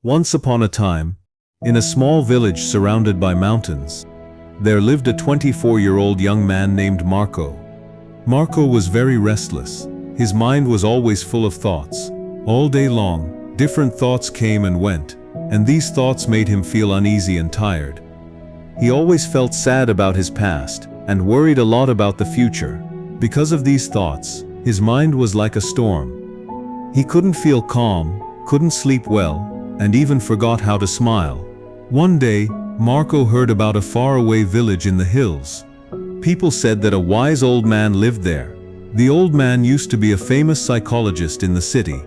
Once upon a time, in a small village surrounded by mountains, there lived a 24-year-old young man named Marco. Marco was very restless. His mind was always full of thoughts. All day long, different thoughts came and went, and these thoughts made him feel uneasy and tired. He always felt sad about his past and worried a lot about the future. Because of these thoughts, his mind was like a storm. He couldn't feel calm, couldn't sleep well, and even forgot how to smile. One day, Marco heard about a faraway village in the hills. People said that a wise old man lived there. The old man used to be a famous psychologist in the city.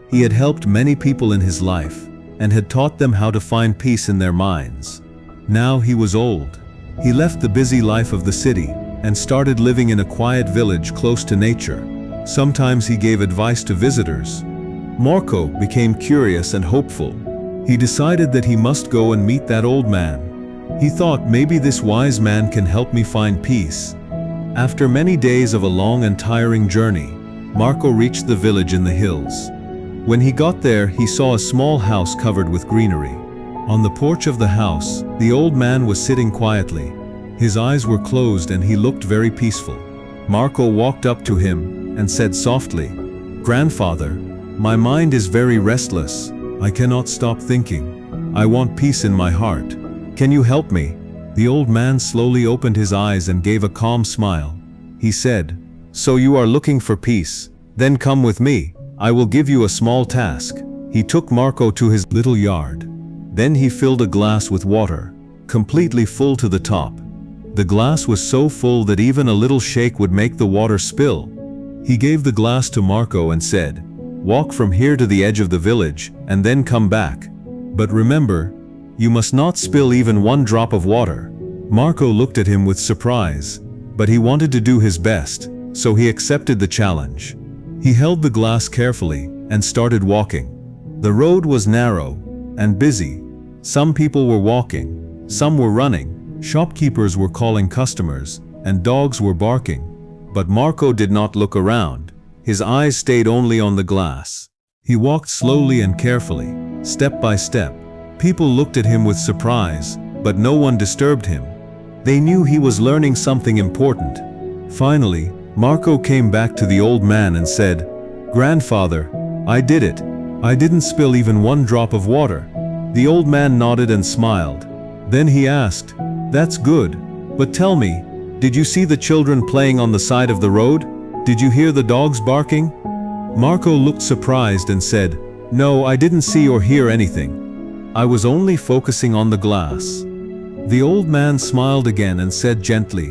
He had helped many people in his life and had taught them how to find peace in their minds. Now he was old. He left the busy life of the city and started living in a quiet village close to nature. Sometimes he gave advice to visitors. Marco became curious and hopeful. He decided that he must go and meet that old man. He thought, maybe this wise man can help me find peace. After many days of a long and tiring journey, Marco reached the village in the hills. When he got there, he saw a small house covered with greenery. On the porch of the house, the old man was sitting quietly. His eyes were closed and he looked very peaceful. Marco walked up to him and said softly, "Grandfather, my mind is very restless. I cannot stop thinking. I want peace in my heart. Can you help me?" The old man slowly opened his eyes and gave a calm smile. He said, "So you are looking for peace? Then come with me. I will give you a small task." He took Marco to his little yard. Then he filled a glass with water, completely full to the top. The glass was so full that even a little shake would make the water spill. He gave the glass to Marco and said, "Walk from here to the edge of the village and then come back. But remember, you must not spill even one drop of water." Marco looked at him with surprise, but he wanted to do his best, so he accepted the challenge. He held the glass carefully and started walking. The road was narrow and busy. Some people were walking, some were running, shopkeepers were calling customers, and dogs were barking. But Marco did not look around. His eyes stayed only on the glass. He walked slowly and carefully, step by step. People looked at him with surprise, but no one disturbed him. They knew he was learning something important. Finally, Marco came back to the old man and said, "Grandfather, I did it. I didn't spill even one drop of water." The old man nodded and smiled. Then he asked, "That's good. But tell me, did you see the children playing on the side of the road? Did you hear the dogs barking?" Marco looked surprised and said, "No, I didn't see or hear anything. I was only focusing on the glass." The old man smiled again and said gently,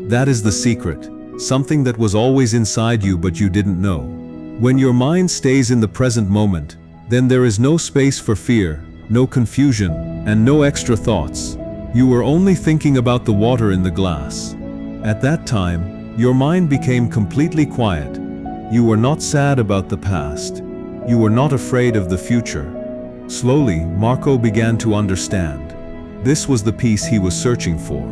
"That is the secret, something that was always inside you but you didn't know. When your mind stays in the present moment, then there is no space for fear, no confusion, and no extra thoughts. You were only thinking about the water in the glass. At that time, your mind became completely quiet. You were not sad about the past. You were not afraid of the future." Slowly, Marco began to understand. This was the peace he was searching for.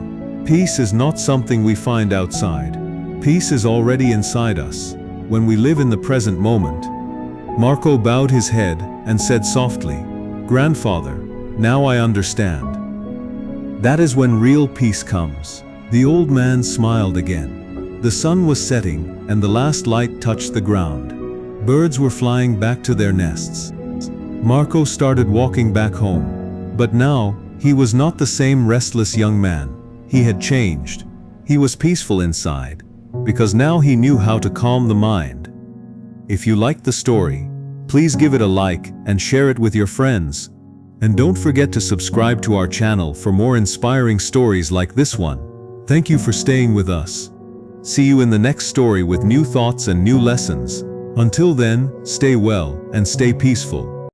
Peace is not something we find outside. Peace is already inside us, when we live in the present moment. Marco bowed his head and said softly, "Grandfather, now I understand." That is when real peace comes. The old man smiled again. The sun was setting and the last light touched the ground. Birds were flying back to their nests. Marco started walking back home. But now, he was not the same restless young man. He had changed. He was peaceful inside, because now he knew how to calm the mind. If you liked the story, please give it a like and share it with your friends. And don't forget to subscribe to our channel for more inspiring stories like this one. Thank you for staying with us. See you in the next story with new thoughts and new lessons. Until then, stay well and stay peaceful.